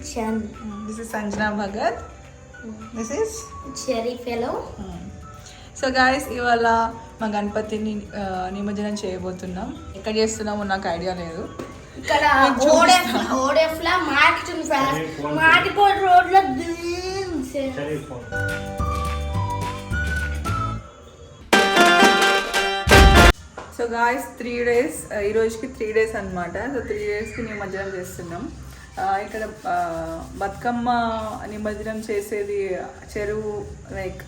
Chand. This is Sanjana Bhagat. This is Cherry fellow. So guys ఇవాళ మా గణపతిని నిమజ్జనం చేయబోతున్నాం. ఎక్కడ చేస్తున్నామో నాకు ఐడియా లేదు. ఇక్కడ ఓడెఫ్లా మార్చుంది ఫ్రెండ్స్. మాటిపోయి రోడ్లో సో గాయస్ 3 days ఈ రోజుకి 3 days అన్నమాట. సో 3 daysకి నిమజ్జనం చేస్తున్నాం. ఇక్కడ బతుకమ్మ నిమజ్జనం చేసేది చెరువు లైక్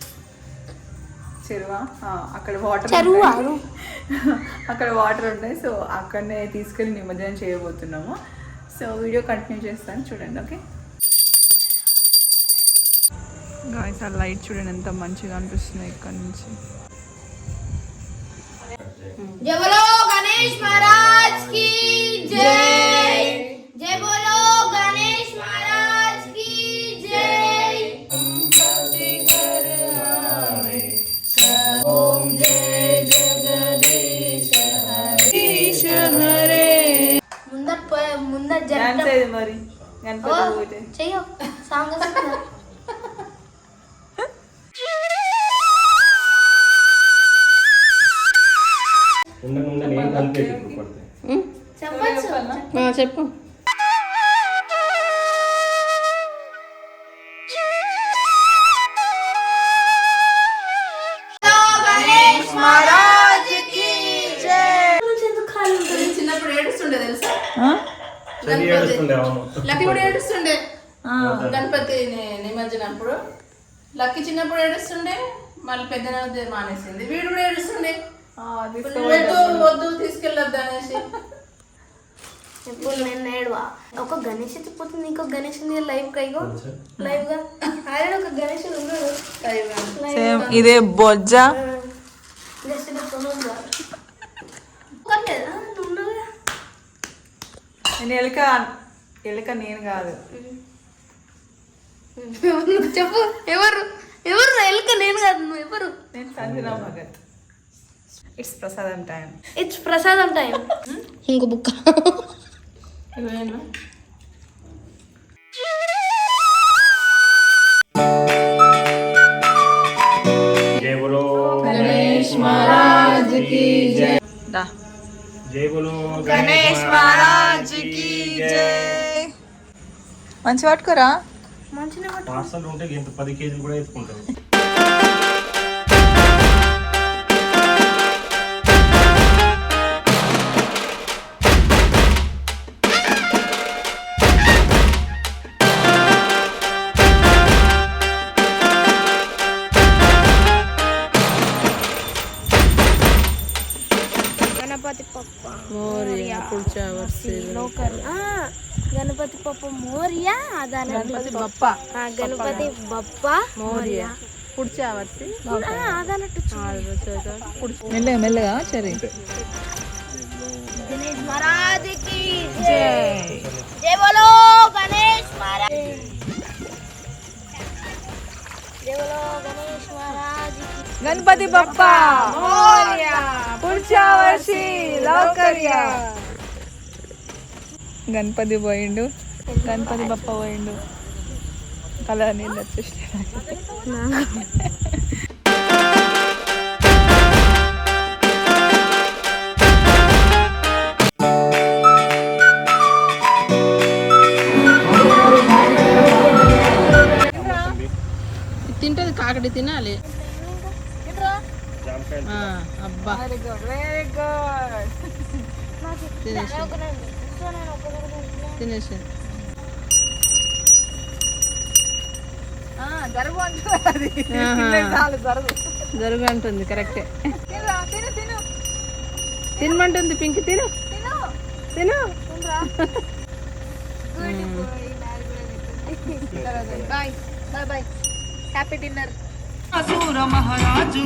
చెరువా అక్కడ వాటర్ అక్కడ వాటర్ ఉంటాయి. సో అక్కడనే తీసుకెళ్ళి నిమజ్జనం చేయబోతున్నాము. సో వీడియో కంటిన్యూ చేస్తాను చూడండి. ఓకే గాయ్స్ ఆ లైట్ చూడండి ఎంత మంచిగా అనిపిస్తుంది ఇక్కడ నుంచి. జై బోలో గణేష్ మహారాజ్ కి జై. జై బోలో గణేష్ మహారాజ్ కి జై. ఓం జై జగదీశ హరే. ముందర డాన్స్ అయ్యేది మరి గణపతి పూజ చెయ్యో సాంగ్ వస్తుందా? చెప్పు. చిన్నప్పుడు ఏడుస్తుండే తెలుసా? లక్కీ కూడా ఏడుస్తుండే గణపతి నిమజ్జనప్పుడు. లక్కీ చిన్నప్పుడు ఏడుస్తుండే, మళ్ళీ పెద్ద మానేసింది. వీడు కూడా ఏడుస్తుండే, వద్దు తీసుకెళ్ళొద్దు అనేసి. ఇప్పుడు నేను ఏడవా. ఒక గణేష్ పోతుంది, ఇంకో గణేష్ లైవ్ కైగో లైవ్ గా ఆయన ఒక గణేష్ ఉన్నాడు సేమ్ ఇదే బొజ్జ. నేను ఎలుక నేను కాదు. చెప్పు ఎవరు ఎవరు ఎలుక? నేను కాదు, నువ్వు ఎవరు? నేను సంజనా భగత్. ఇట్స్ ప్రసాదం టైం. ఇట్స్ ప్రసాదం టైం. ఇంకో బుక్క జై బోలో గణేష్ మహారాజ్ కి జై. జై బోలో గణేష్ మహారాజ్ కి జై. మంచి పట్టుకోరా. మంచిగా పార్సల్ ఉంటే ఇంత 10 కేజీలు కూడా ఎత్తుకుంటారు. గణపతి పప్ప మోరియా గణపతి పప్ప మోరియా గణపతి బప్ప గణపతి బప్ప మోరియా మెల్లగా మెల్లగా సరే. గణేష్ మహారాజ్ కి జై. జై బోలో గణేష్ మహారాజ్. జై బోలో గణేష్ మహారాజ్ కి. గణపతి బప్ప మోరియా. పుడ్చా వర్షి లౌకర్యా. గణపతి పోయిండు, గణపతి బప్ప పోయిండు. కలర్ నీళ్ళు వచ్చేసి తింటది కాకడి తినాలి. అబ్బా వెరీ గుడ్. తినేసి జరుగు అంటుంది. జరుగు అంటుంది. కరెక్టే. తినమంటుంది పింకి. తిను తిను. Bye bye bye. Happy dinner. అసుర మహారాజు